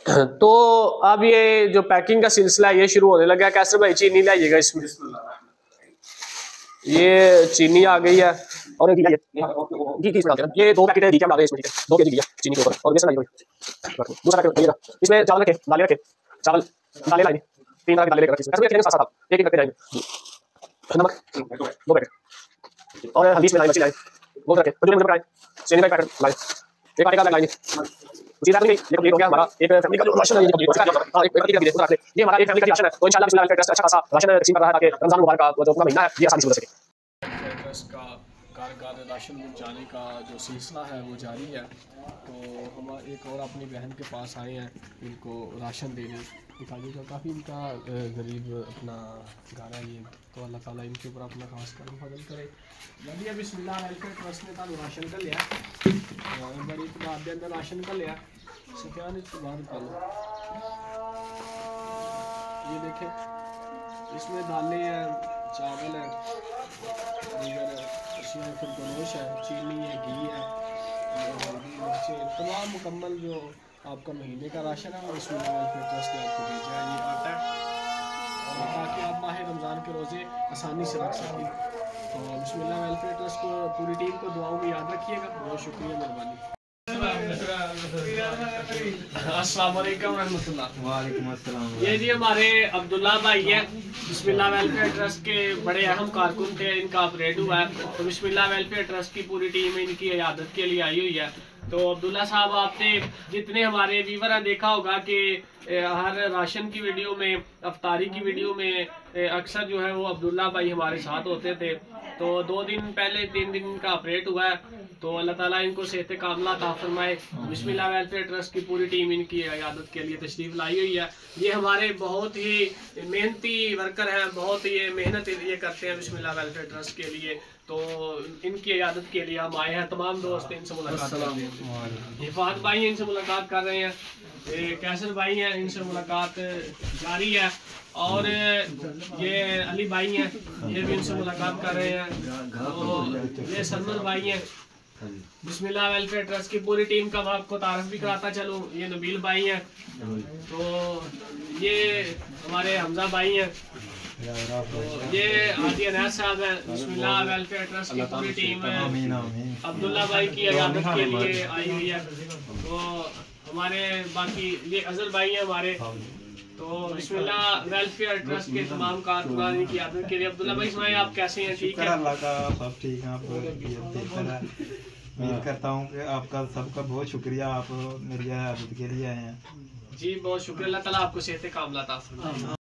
तो अब ये जो पैकिंग का सिलसिला ये शुरू होने लगा। कैसर भाई चीनी लाइएगा इसमें। ये चीनी आ गई है और ये 2 पैकेट घी के डाल रहे हैं इसमें, ठीक है। 2 kg घी चीनी के ऊपर और बेसन डालिए। दूसरा पैकेट इसमें चावल रखे, दालें रखे, चावल दालें लाइए, 3 तरह की दालें लेकर रखिए। ऐसे साथ साथ एक पैकेट जाएंगे। नमक 2 पैकेट और हल्दी इसमें लाइए, वो रखे। खजूर में चीनी का पैकेट लाइए, एक आटे का लाइए। उसी तरह ये कंप्लीट हो गया हमारा एक फैमिली का जो राशन है। ये कंप्लीट हो गया। एक पति का भी रख ले। ये हमारा एक फैमिली का राशन है। तो इंशाल्लाह बिस्मिल्लाह का अच्छा खासा राशन तकसीम कर रहा है ताकि रमजान मुबारक का जो पूरा महीना है ये आसानी से गुजर सके। का कारगर राशन पहुँचाने का जो सिलसिला है वो जारी है। तो हम एक और अपनी बहन के पास आए हैं इनको राशन देने। पिताजी का काफ़ी इनका गरीब अपना घर है ये, तो अल्लाह ताला इनके ऊपर अपना खास करम फजल करे। नबी बिस्मिल्लाह वेलफेयर ट्रस्ट ने तानू राशन कर लिया बड़ी तादाद के अंदर राशन कर लिया। सफियान इसके बाद कर लो, ये देखें इसमें दालें हैं, चावल है, फिर गनोश है, चीनी है, घी है, तमाम मुकम्मल जो आपका महीने का राशन है और इसमें वेलफेयर ट्रस्ट ने आपको भेजा है। ये आता है और ताकि आप माह रमज़ान के रोज़े आसानी से रख सकें। तो बिस्मिल्लाह वेलफेयर ट्रस्ट को पूरी टीम को दुआओं में याद रखिएगा। बहुत शुक्रिया, मेहरबानी। अस्सलाम वालेकुम रहमतुल्लाह। वालेकुम अस्सलाम। ये जी हमारे अब्दुल्ला भाई है, बिस्मिल्लाह वेलफेयर ट्रस्ट के बड़े अहम कारकुन थे। इनका ऑपरेट हुआ है तो बिस्मिल्लाह वेलफेयर ट्रस्ट की पूरी टीम इनकी इयादत के लिए आई हुई है। तो अब्दुल्ला साहब आपने जितने हमारे व्यूवर हैं देखा होगा कि हर राशन की वीडियो में, अफ्तारी की वीडियो में अक्सर जो है वो अब्दुल्ला भाई हमारे साथ होते थे। तो 2 दिन पहले 3 दिन का ऑपरेट हुआ है। तो अल्लाह ताला इनको सेहत कामला अता फरमाए। बिस्मिल्लाह वेलफेयर ट्रस्ट की पूरी टीम इनकी इयादत के लिए तशरीफ लाई हुई है। ये हमारे बहुत ही मेहनती वर्कर हैं, बहुत ही मेहनत ये करते हैं बिस्मिल्लाह वेलफेयर ट्रस्ट के लिए। तो इनकी इयादत के लिए हम आए हैं। तमाम दोस्त इनसे मुलाकात कर रहे हैं। हिफात भाई हैं, इनसे मुलाकात कर रहे हैं। कैसर भाई हैं, इनसे मुलाकात जारी है। और ये अली भाई हैं, ये भी इनसे मुलाकात कर रहे हैं। तो ये सलमान भाई हैं। बिस्मिल्लाह वेलफेयर ट्रस्ट की पूरी टीम का मैं आपको तारफ भी कराता चलूँ। ये नबील भाई हैं। तो ये हमारे हमजा भाई हैं। तो ये आदि अनैस साहब हैं। बिस्मिल्लाह वेलफेयर ट्रस्ट की पूरी टीम है अब्दुल्ला भाई की इयादत के लिए आई हुई है। तो हमारे बाकी ये अजहर भाई हैं हमारे। तो बिस्मिल्लाह वेलफेयर ट्रस्ट के तमाम कारकुनान की इयादत के लिए। अब्दुल्ला भाई सुनाइए आप कैसे हैं? ठीक है, अल्लाह का सब ठीक है। आप उम्मीद करता हूँ कि आपका सबका बहुत शुक्रिया, आप मेरी इयादत के लिए आए हैं। जी बहुत शुक्रिया। अल्लाह ताला आपको सेहत कामला अता फरमाए।